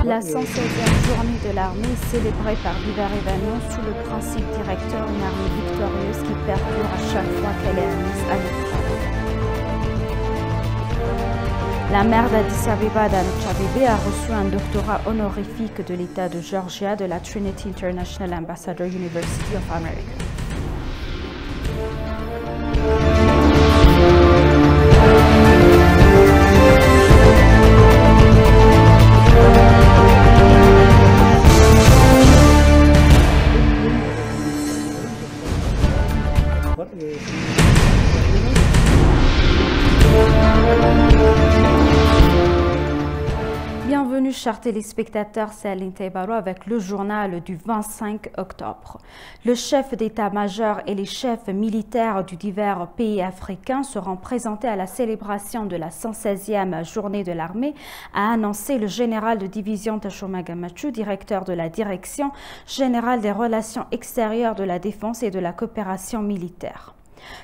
La 116e journée de l'armée est célébrée par divers événements sous le principe directeur d'une armée victorieuse qui perdure à chaque fois qu'elle est mise à l'épreuve. La maire d'Addis Abeba, Adanej Abebe, a reçu un doctorat honorifique de l'État de Georgia de la Trinity International Ambassador University of America. Bienvenue chers téléspectateurs, c'est Aline Taibaro avec le journal du 25 octobre. Le chef d'état-major et les chefs militaires du divers pays africains seront présentés à la célébration de la 116e journée de l'armée, a annoncé le général de division Tashoma Gamachu, directeur de la Direction générale des relations extérieures de la défense et de la coopération militaire.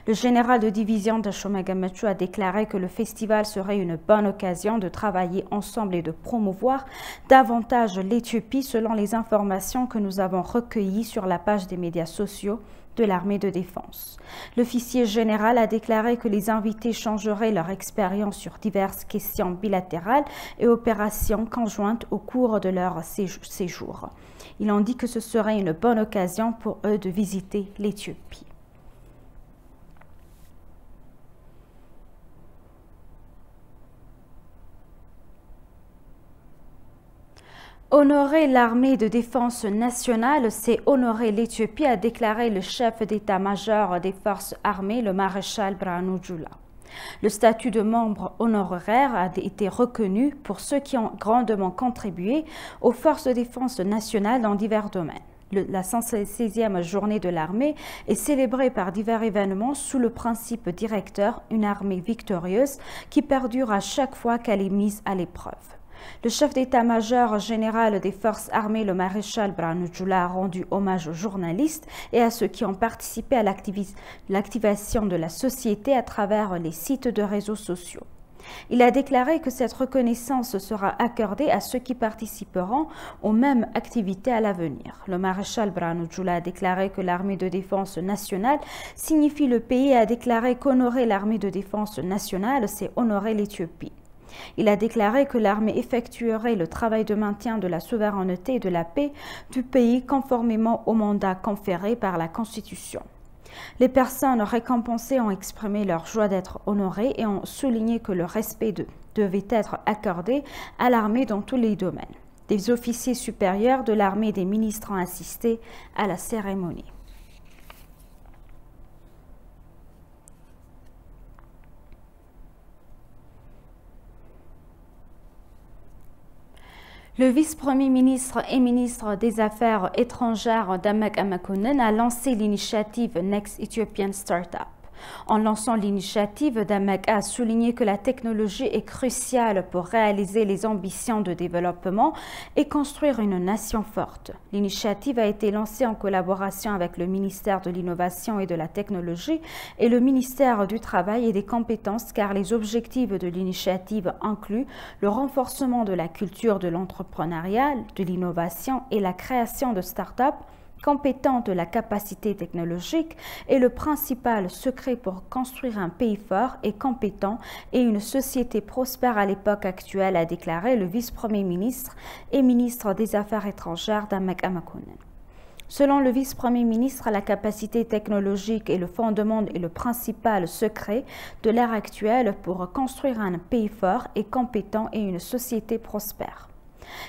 Le général de division Tashoma Gamachu a déclaré que le festival serait une bonne occasion de travailler ensemble et de promouvoir davantage l'Éthiopie selon les informations que nous avons recueillies sur la page des médias sociaux de l'armée de défense. L'officier général a déclaré que les invités changeraient leur expérience sur diverses questions bilatérales et opérations conjointes au cours de leur séjour. Ils ont dit que ce serait une bonne occasion pour eux de visiter l'Éthiopie. Honorer l'armée de défense nationale, c'est honorer l'Éthiopie, a déclaré le chef d'état-major des forces armées, le maréchal Birhanu Jula. Le statut de membre honoraire a été reconnu pour ceux qui ont grandement contribué aux forces de défense nationale dans divers domaines. La 116e journée de l'armée est célébrée par divers événements sous le principe directeur, une armée victorieuse qui perdure à chaque fois qu'elle est mise à l'épreuve. Le chef d'état-major général des forces armées, le maréchal Birhanu Jula, a rendu hommage aux journalistes et à ceux qui ont participé à l'activation de la société à travers les sites de réseaux sociaux. Il a déclaré que cette reconnaissance sera accordée à ceux qui participeront aux mêmes activités à l'avenir. Le maréchal Birhanu Jula a déclaré que l'armée de défense nationale signifie le pays et a déclaré qu'honorer l'armée de défense nationale, c'est honorer l'Éthiopie. Il a déclaré que l'armée effectuerait le travail de maintien de la souveraineté et de la paix du pays conformément au mandat conféré par la Constitution. Les personnes récompensées ont exprimé leur joie d'être honorées et ont souligné que le respect devait être accordé à l'armée dans tous les domaines. Des officiers supérieurs de l'armée et des ministres ont assisté à la cérémonie. Le vice-premier ministre et ministre des Affaires étrangères Damek Amakonnen a lancé l'initiative Next Ethiopian Startup. En lançant l'initiative, Damek a souligné que la technologie est cruciale pour réaliser les ambitions de développement et construire une nation forte. L'initiative a été lancée en collaboration avec le ministère de l'Innovation et de la Technologie et le ministère du Travail et des Compétences, car les objectifs de l'initiative incluent le renforcement de la culture de l'entrepreneuriat, de l'innovation et la création de start-up compétente de la capacité technologique est le principal secret pour construire un pays fort et compétent et une société prospère à l'époque actuelle, a déclaré le vice-premier ministre et ministre des Affaires étrangères Damek Amakonnen. Selon le vice-premier ministre, la capacité technologique est le fondement et le principal secret de l'ère actuelle pour construire un pays fort et compétent et une société prospère.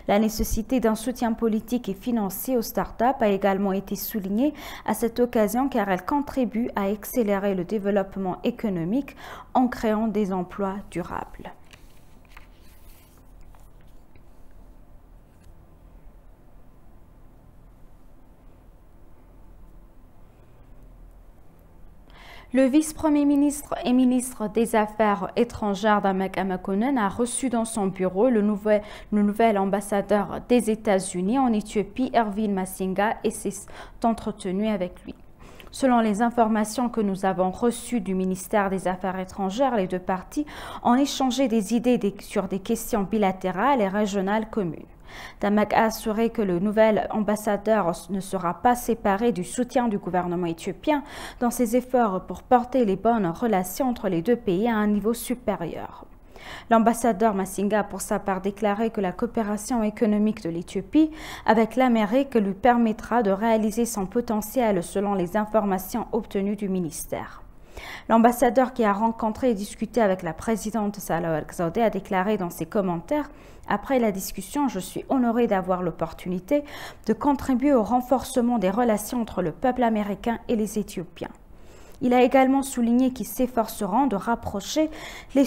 La nécessité d'un soutien politique et financier aux startups a également été soulignée à cette occasion car elle contribue à accélérer le développement économique en créant des emplois durables. Le vice-premier ministre et ministre des Affaires étrangères Damek Amakonnen a reçu dans son bureau le nouvel ambassadeur des États-Unis en Éthiopie, Erwin Masinga, et s'est entretenu avec lui. Selon les informations que nous avons reçues du ministère des Affaires étrangères, les deux parties ont échangé des idées sur des questions bilatérales et régionales communes. Damak a assuré que le nouvel ambassadeur ne sera pas séparé du soutien du gouvernement éthiopien dans ses efforts pour porter les bonnes relations entre les deux pays à un niveau supérieur. L'ambassadeur Masinga a pour sa part déclaré que la coopération économique de l'Éthiopie avec l'Amérique lui permettra de réaliser son potentiel selon les informations obtenues du ministère. L'ambassadeur qui a rencontré et discuté avec la présidente Sahle-Work Zewde a déclaré dans ses commentaires « Après la discussion, je suis honoré d'avoir l'opportunité de contribuer au renforcement des relations entre le peuple américain et les Éthiopiens. » Il a également souligné qu'ils s'efforceront de rapprocher les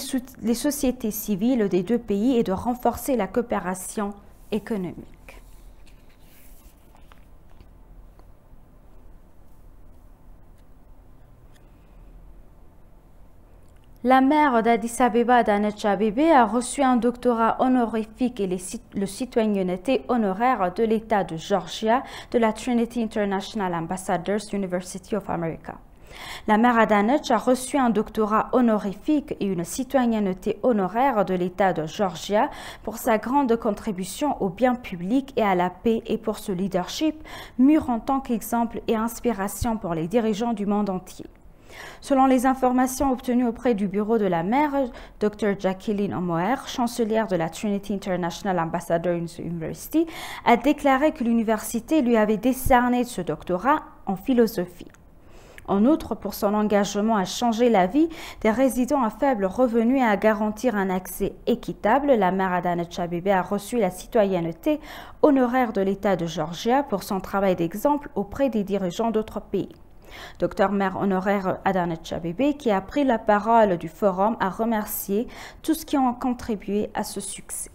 sociétés civiles des deux pays et de renforcer la coopération économique. La maire d'Addis Abeba, Adanecha Abebe, a reçu un doctorat honorifique et le citoyenneté honoraire de l'État de Georgia de la Trinity International Ambassadors University of America. La maire Adanecha a reçu un doctorat honorifique et une citoyenneté honoraire de l'État de Georgia pour sa grande contribution au bien public et à la paix et pour ce leadership mûr en tant qu'exemple et inspiration pour les dirigeants du monde entier. Selon les informations obtenues auprès du bureau de la maire, Dr. Jacqueline Omoer, chancelière de la Trinity International Ambassador University, a déclaré que l'université lui avait décerné ce doctorat en philosophie. En outre, pour son engagement à changer la vie des résidents à faible revenu et à garantir un accès équitable, la maire Adanecha Abebe a reçu la citoyenneté honoraire de l'État de Georgia pour son travail d'exemple auprès des dirigeants d'autres pays. Docteur maire honoraire Adanecha Abebe, qui a pris la parole du forum, a remercié tous ceux qui ont contribué à ce succès.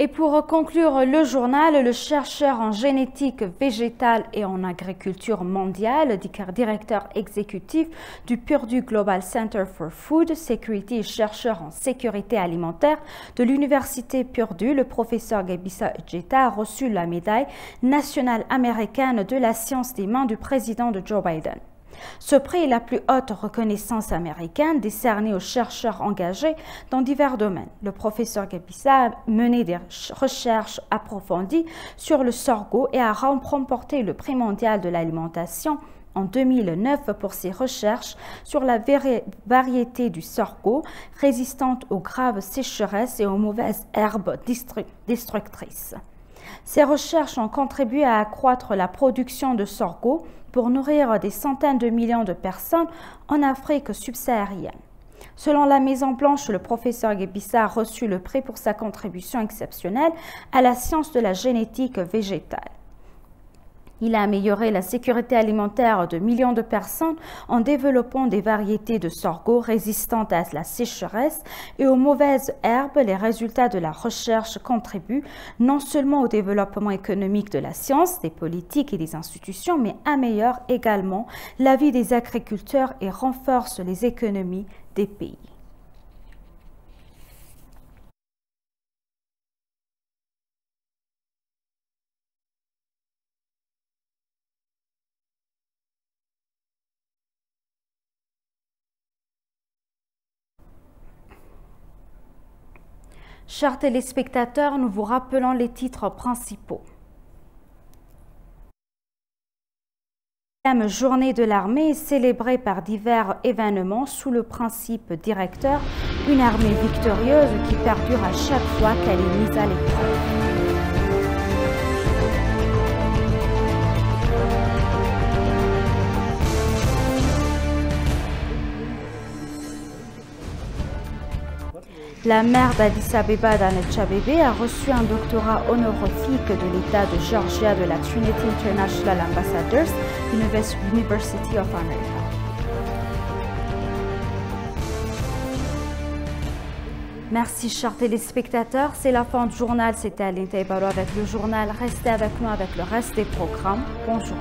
Et pour conclure le journal, le chercheur en génétique végétale et en agriculture mondiale, directeur exécutif du Purdue Global Center for Food Security et chercheur en sécurité alimentaire de l'université Purdue, le professeur Gebisa Ejeta a reçu la médaille nationale américaine de la science des mains du président de Joe Biden. Ce prix est la plus haute reconnaissance américaine décernée aux chercheurs engagés dans divers domaines. Le professeur Gebisa a mené des recherches approfondies sur le sorgho et a remporté le prix mondial de l'alimentation en 2009 pour ses recherches sur la variété du sorgho résistante aux graves sécheresses et aux mauvaises herbes destructrices. Ces recherches ont contribué à accroître la production de sorgho pour nourrir des centaines de millions de personnes en Afrique subsaharienne. Selon la Maison-Blanche, le professeur Gebisa a reçu le prix pour sa contribution exceptionnelle à la science de la génétique végétale. Il a amélioré la sécurité alimentaire de millions de personnes en développant des variétés de sorgho résistantes à la sécheresse et aux mauvaises herbes. Les résultats de la recherche contribuent non seulement au développement économique de la science, des politiques et des institutions, mais améliorent également la vie des agriculteurs et renforcent les économies des pays. Chers téléspectateurs, nous vous rappelons les titres principaux. La journée de l'armée est célébrée par divers événements sous le principe directeur, une armée victorieuse qui perdure à chaque fois qu'elle est mise à l'épreuve. La maire d'Addis Abeba, Adanecha Abebe, a reçu un doctorat honorifique de l'État de Georgia de la Trinity International Ambassadors University of America. Merci chers téléspectateurs, c'est la fin du journal, c'était Aline Taibaro avec le journal. Restez avec nous avec le reste des programmes. Bonjour.